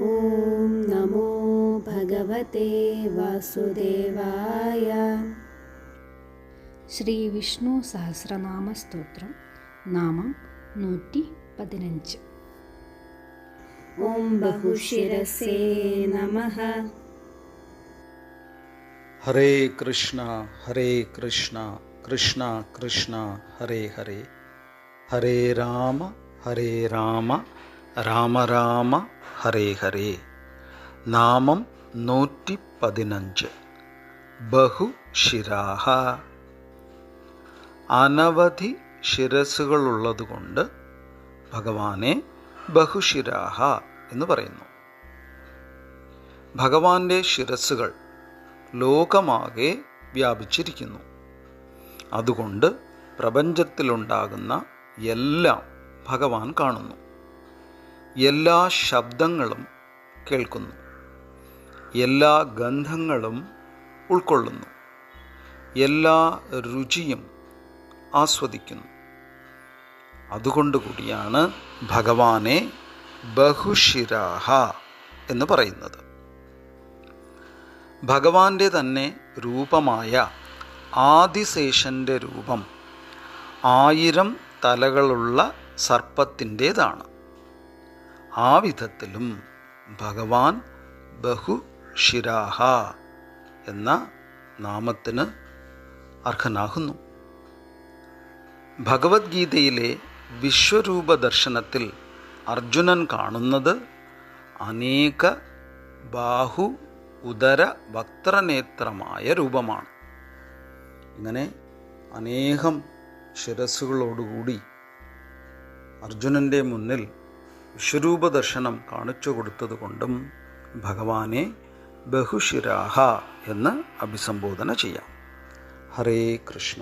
ഓം നമോ ഭഗവതേ വാസുദേവായ. ശ്രീ വിഷ്ണു സഹസ്രനാമ സ്തോത്രം നാമം 115. ഓം ബഹുശിരസേ നമഃ. ഹരേ കൃഷ്ണ കൃഷ്ണ കൃഷ്ണ ഹരേ ഹരേ, ഹരേ രാമ രാമ രാമ ഹരേ ഹരേ. നാമം 115. ബഹുശിരാഹ. അനവധി ശിരസ്സുകളുള്ളതുകൊണ്ട് ഭഗവാനെ ബഹുശിരാഹ എന്ന് പറയുന്നു. ഭഗവാന്റെ ശിരസ്സുകൾ ലോകമാകെ വ്യാപിച്ചിരിക്കുന്നു. അതുകൊണ്ട് പ്രപഞ്ചത്തിലുണ്ടാകുന്ന എല്ലാം ഭഗവാൻ കാണുന്നു, എല്ലാ ശബ്ദങ്ങളും കേൾക്കുന്നു, എല്ലാ ഗന്ധങ്ങളും ഉൾക്കൊള്ളുന്നു, എല്ലാ രുചിയും ആസ്വദിക്കുന്നു. അതുകൊണ്ടുകൂടിയാണ് ഭഗവാനെ ബഹുശിരാഹ എന്ന് പറയുന്നത്. ഭഗവാന്റെ തന്നെ രൂപമായ ആദിശേഷൻ്റെ രൂപം 1000 തലകളുള്ള സർപ്പത്തിൻ്റേതാണ്. ആ വിധത്തിലും ഭഗവാൻ ബഹുശിരാഹ എന്ന നാമത്തിന് അർഹനാകുന്നു. ഭഗവത്ഗീതയിലെ വിശ്വരൂപ ദർശനത്തിൽ അർജുനൻ കാണുന്നത് അനേക ബാഹു ഉദര വക്ത്രനേത്രമായ രൂപമാണ്. ഇങ്ങനെ അനേകം ശിരസ്സുകളോടുകൂടി അർജുനൻ്റെ മുന്നിൽ വിശ്വരൂപ ദർശനം കാണിച്ചു കൊടുത്തതുകൊണ്ടും ഭഗവാനെ ബഹുശിരാഹ എന്ന് അഭിസംബോധന ചെയ്യാം. ഹരേ കൃഷ്ണ.